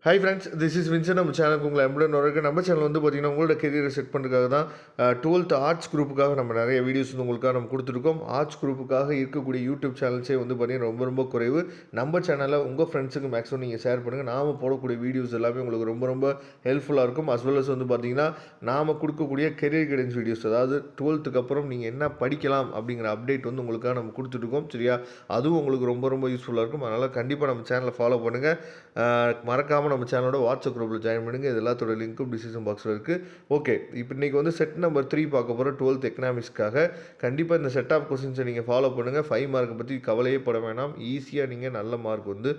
Hi friends, this is Vinson. நம்ம சேனலுக்கு உங்களை எம்புடன் வரக்கு. நம்ம சேனல் வந்து பார்த்தீங்கன்னா உங்களோட கெரியரை செட் பண்ணுறதுக்காக தான் 12th ஆர்ட்ஸ் குரூப்புக்காக நம்ம நிறைய வீடியோஸ் வந்து உங்களுக்காக நம்ம கொடுத்துருக்கோம். ஆர்ட்ஸ் குரூப்புக்காக இருக்கக்கூடிய யூடியூப் சேனல்ஸே வந்து பார்த்தீங்கன்னா ரொம்ப ரொம்ப குறைவு. நம்ம சேனலில் உங்கள் ஃப்ரெண்ட்ஸுக்கு மேக்ஸிமம் நீங்கள் ஷேர் பண்ணுங்கள். நாம் போடக்கூடிய வீடியோஸ் எல்லாமே உங்களுக்கு ரொம்ப ரொம்ப ஹெல்ப்ஃபுல்லாக இருக்கும். அஸ் வெல் அஸ் வந்து பார்த்தீங்கன்னா நாம் கொடுக்கக்கூடிய கெரியர் கைடன்ஸ் வீடியோஸ், அதாவது 12th அப்புறம் நீங்கள் என்ன படிக்கலாம் அப்படிங்கிற அப்டேட் வந்து உங்களுக்காக நம்ம கொடுத்துருக்கோம். சரியா, அதுவும் உங்களுக்கு ரொம்ப ரொம்ப யூஸ்ஃபுல்லாக இருக்கும். அதனால் கண்டிப்பாக நம்ம சேனலை ஃபாலோ பண்ணுங்கள். மறக்காமல் நம்ம சேனலோட வாட்ஸ்அப் குரூப்பில் ஜாயின் பண்ணுங்கள். இது எல்லாத்தோட லிங்க்கும் டிஸ்கிரிப்ஷன் பாக்ஸில் இருக்குது. ஓகே, இப்போ இன்றைக்கி வந்து செட் நம்பர் 3 பார்க்க போகிற 12th எக்கனாமிக்ஸ்க்காக. கண்டிப்பாக இந்த செட் ஆஃப் கொஸ்டின்ஸை நீங்கள் ஃபாலோ பண்ணுங்கள். 5 மார்க்கை பற்றி கவலையே பட வேணாம். ஈஸியாக நீங்கள் நல்ல மார்க் வந்து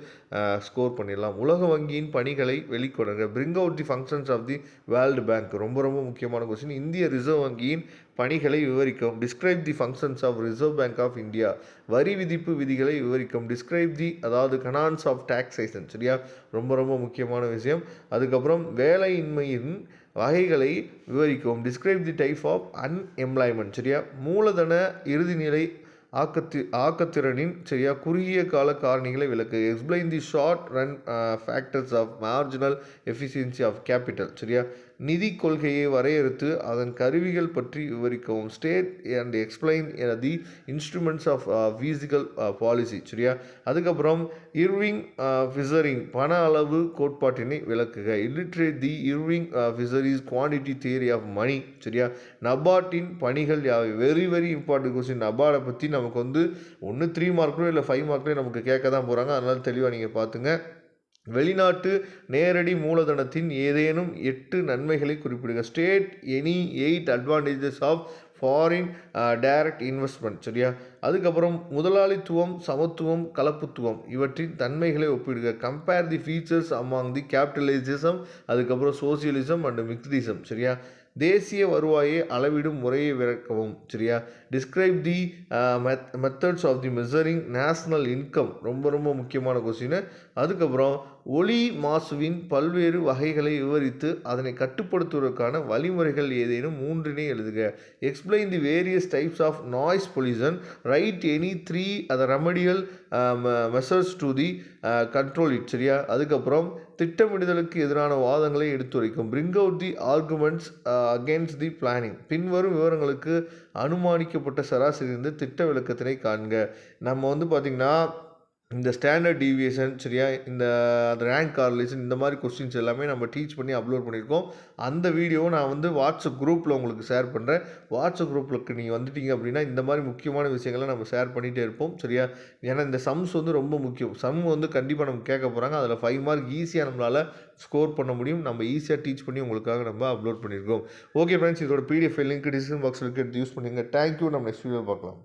ஸ்கோர் பண்ணிடலாம். உலக வங்கியின் பணிகளை வெளிக்கொடுங்க. Bring out the functions of the world bank. ரொம்ப ரொம்ப முக்கியமான கொஸ்டின். இந்திய ரிசர்வ் வங்கியின் பணிகளை விவரிக்கும். Describe the functions of reserve bank of India. வரி விதிப்பு விதிகளை விவரிக்கும். டிஸ்கிரைப் தி, அதாவது கனான்ஸ் ஆஃப் டாக்ஸேஷன். சரியா, ரொம்ப ரொம்ப முக்கியமான விஷயம். அதுக்கப்புறம் வேலையின்மையின் வகைகளை விவரிக்கும். Describe the type of unemployment. சரியா, மூலதன இறுதிநிலை ஆக்கத்திறனின் சரியா குறுகிய கால காரணிகளை விளக்கு. Explain the short run factors of marginal efficiency of capital. சரியா, நிதி கொள்கையை வரையறுத்து அதன் கருவிகள் பற்றி விவரிக்கவும். State and explain the instruments of physical policy. சரியா, அதுக்கப்புறம் இர்விங் ஃபிஷரின் பண அளவு கோட்பாட்டினை விளக்குக. Illustrate the Irving Fisher's quantity theory of money. சரியா, நபார்டின் பணிகள் யாவை. Very very important question. நபார்டை பற்றி நமக்கு வந்து ஒன்று 3 மார்க்லையோ இல்லை 5 மார்க்லையோ நமக்கு கேட்க தான் போகிறாங்க. அதனால் தெளிவாக நீங்கள் பார்த்துங்க. வெளிநாட்டு நேரடி மூலதனத்தின் ஏதேனும் 8 நன்மைகளை குறிப்பிடுங்க. State any 8 advantages of foreign direct investment. சரியா, அதுக்கப்புறம் முதலாளித்துவம், சமத்துவம், கலப்புத்துவம் இவற்றின் தன்மைகளை ஒப்பிடுக. Compare the features among the capitalism, அதுக்கப்புறம் சோசியலிசம் அண்ட் மிக்ஸ்டிசம். சரியா, தேசிய வருவாயை அளவிடும் முறையை விளக்கவும். சரியா, describe the methods of the measuring national income. ரொம்ப ரொம்ப முக்கியமான கொஸ்டின். அதுக்கப்புறம் ஒளி மாசுவின் பல்வேறு வகைகளை விவரித்து அதனை கட்டுப்படுத்துவதற்கான வழிமுறைகள் ஏதேனும் 3 எழுதுக. Explain the various types of noise pollution. Write any 3 அதை remedial measures to the control it. சரியா, அதுக்கப்புறம் திட்டமிடுதலுக்கு எதிரான வாதங்களை எடுத்துரைக்கும். Bring out the arguments against the planning. பின்வரும் விவரங்களுக்கு அனுமானிக்கப்பட்ட சராசரி இருந்து திட்ட விளக்கத்தினை காண்க. நம்ம வந்து பார்த்திங்கன்னா இந்த ஸ்டாண்டர்ட் டீவியேஷன், சரியா, இந்த ரேங்க் கார்லேஷன், இந்த மாதிரி கொஸ்டின்ஸ் எல்லாமே நம்ம டீச் பண்ணி அப்லோட் பண்ணியிருக்கோம். அந்த வீடியோவை நான் வந்து வாட்ஸ்அப் குரூப்பில் உங்களுக்கு ஷேர் பண்ணுறேன். வாட்ஸ்அப் குரூப்பில் நீங்கள் வந்துட்டீங்க அப்படின்னா இந்த மாதிரி முக்கியமான விஷயங்களை நம்ம ஷேர் பண்ணிகிட்டே இருப்போம். சரியா, ஏன்னா இந்த சம்ஸ் வந்து ரொம்ப முக்கியம். சம் வந்து கண்டிப்பாக நம்ம கேட்க போகிறாங்க. அதில் 5 மார்க் ஈஸியாக நம்மளால் ஸ்கோர் பண்ண முடியும். நம்ம ஈஸியாக டீச் பண்ணி உங்களுக்காக நம்ம அப்லோட் பண்ணியிருக்கோம். ஓகே ஃப்ரெண்ட்ஸ், இதோட PDF லிங்க் டிஸ்கிரிப்ஷன் பாக்ஸில் எடுத்து யூஸ் பண்ணுங்கள். தேங்க்யூ. நம்ம நெக்ஸ்ட் வீடியோ பார்க்கலாம்.